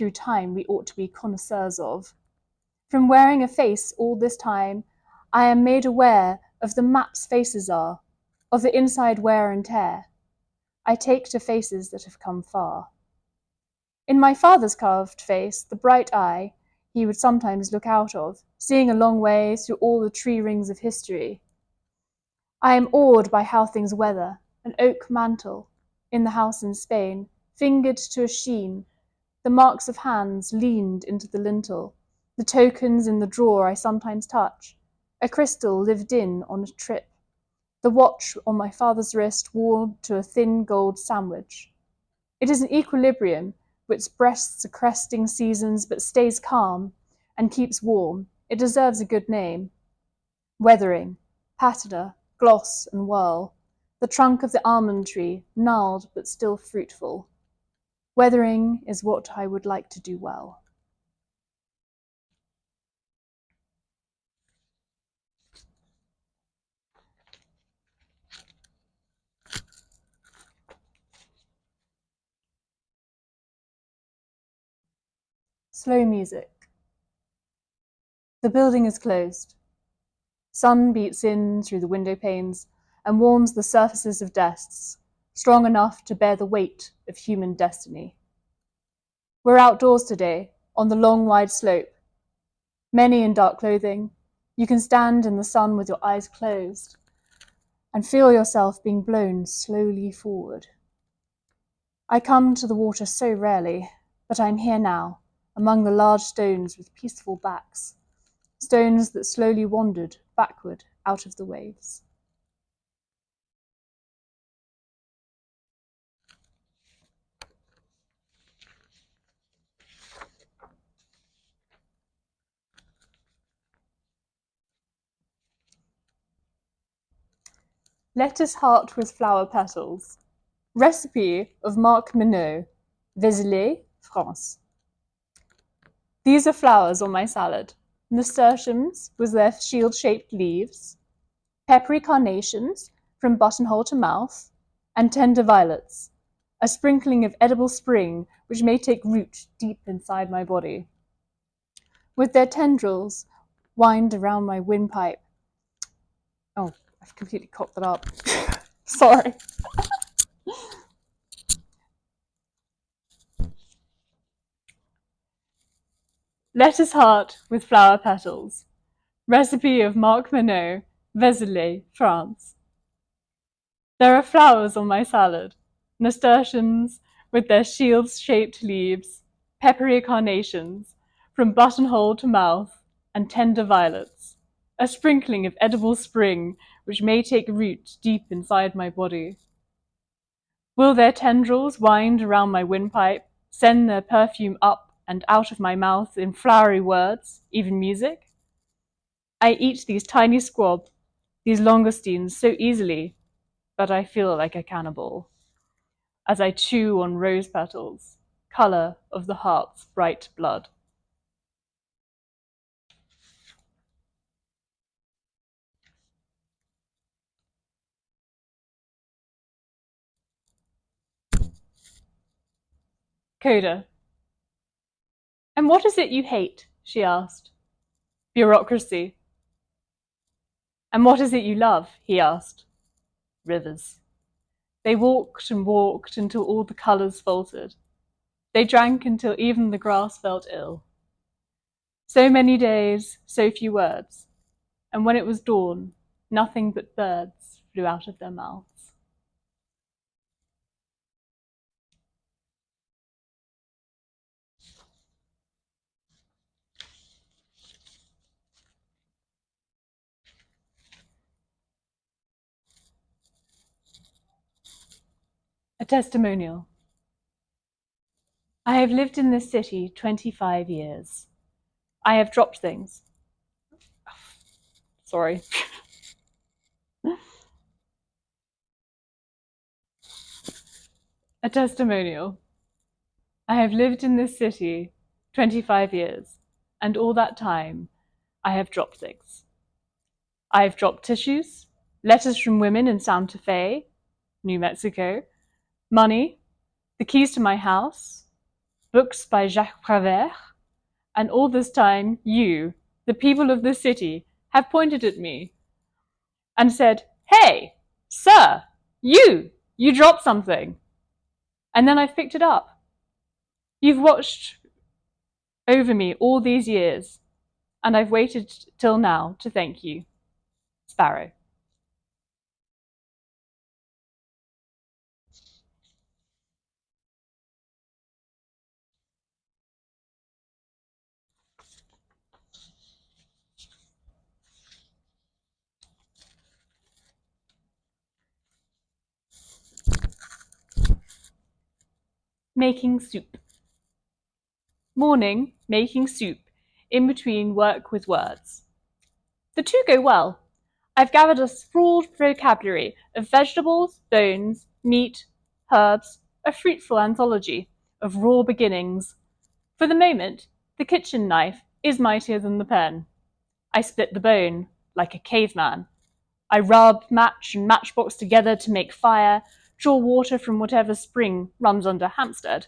through time we ought to be connoisseurs of. From wearing a face all this time, I am made aware of the maps faces are, of the inside wear and tear. I take to faces that have come far. In my father's carved face, the bright eye he would sometimes look out of, seeing a long way through all the tree rings of history. I am awed by how things weather, an oak mantle, in the house in Spain, fingered to a sheen, the marks of hands leaned into the lintel, the tokens in the drawer I sometimes touch, a crystal lived in on a trip, the watch on my father's wrist worn to a thin gold sandwich. It is an equilibrium which breasts the cresting seasons but stays calm and keeps warm. It deserves a good name. Weathering, patina, gloss and whirl, the trunk of the almond tree, gnarled but still fruitful. Weathering is what I would like to do well. Slow music. The building is closed. Sun beats in through the window panes and warms the surfaces of desks, strong enough to bear the weight of human destiny. We're outdoors today, on the long, wide slope. Many in dark clothing, you can stand in the sun with your eyes closed and feel yourself being blown slowly forward. I come to the water so rarely, but I'm here now, among the large stones with peaceful backs, stones that slowly wandered backward out of the waves. Lettuce heart with flower petals. Recipe of Marc Minot, Vézelay, France. These are flowers on my salad. Nasturtiums with their shield-shaped leaves, peppery carnations from buttonhole to mouth, and tender violets, a sprinkling of edible spring which may take root deep inside my body. With their tendrils wind around my windpipe. Oh, I've completely cocked that up. Sorry. Lettuce heart with flower petals. Recipe of Marc Minot, Vézelay, France. There are flowers on my salad, nasturtiums with their shield-shaped leaves, peppery carnations, from buttonhole to mouth, and tender violets, a sprinkling of edible spring which may take root deep inside my body. Will their tendrils wind around my windpipe, send their perfume up and out of my mouth in flowery words, even music? I eat these tiny squab, these langoustines so easily, but I feel like a cannibal as I chew on rose petals, colour of the heart's bright blood. Coda. And what is it you hate? She asked. Bureaucracy. And what is it you love? He asked. Rivers. They walked and walked until all the colours faltered. They drank until even the grass felt ill. So many days, so few words, and when it was dawn, nothing but birds flew out of their mouths. A testimonial. I have lived in this city 25 years. I have dropped things. Sorry. A testimonial. I have lived in this city 25 years, and all that time I have dropped things. I have dropped tissues, letters from women in Santa Fe, New Mexico, money, the keys to my house, books by Jacques Prévert, and all this time you, the people of this city, have pointed at me and said, "Hey, sir, you dropped something." And then I've picked it up. You've watched over me all these years, and I've waited till now to thank you. Sparrow. Making soup. Morning, making soup, in between work with words. The two go well. I've gathered a sprawled vocabulary of vegetables, bones, meat, herbs, a fruitful anthology of raw beginnings. For the moment, the kitchen knife is mightier than the pen. I split the bone, like a caveman. I rub match and matchbox together to make fire, draw water from whatever spring runs under Hampstead.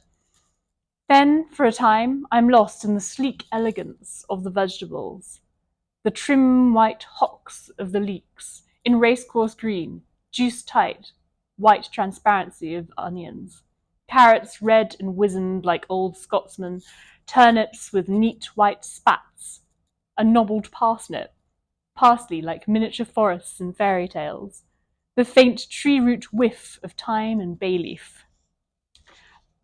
Then, for a time, I'm lost in the sleek elegance of the vegetables. The trim white hocks of the leeks, in racecourse green, juice tight, white transparency of onions. Carrots red and wizened like old Scotsmen, turnips with neat white spats, a nobbled parsnip, parsley like miniature forests in fairy tales, the faint tree root whiff of thyme and bay leaf.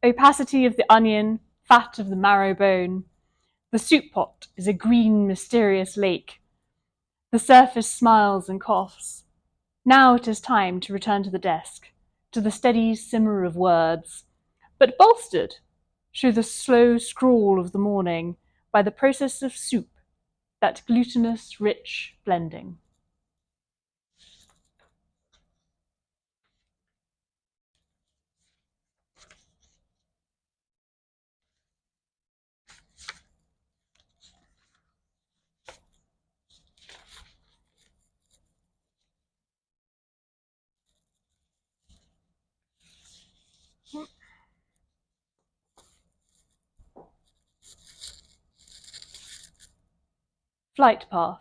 Opacity of the onion, fat of the marrow bone. The soup pot is a green, mysterious lake. The surface smiles and coughs. Now it is time to return to the desk, to the steady simmer of words, but bolstered through the slow scrawl of the morning by the process of soup, that glutinous, rich blending. Flight path.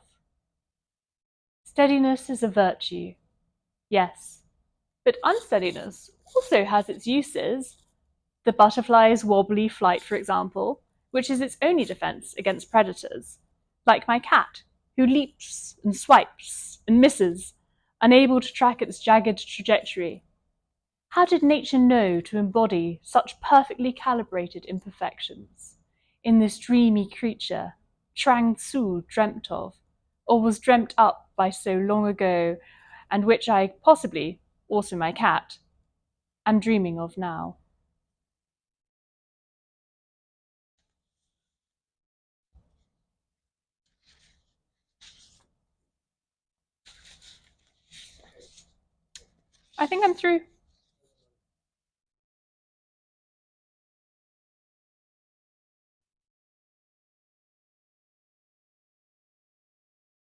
Steadiness is a virtue, yes, but unsteadiness also has its uses. The butterfly's wobbly flight, for example, which is its only defense against predators, like my cat, who leaps and swipes and misses, unable to track its jagged trajectory. How did nature know to embody such perfectly calibrated imperfections in this dreamy creature Chuang Tzu dreamt of, or was dreamt up by so long ago, and which I possibly, also my cat, am dreaming of now? I think I'm through.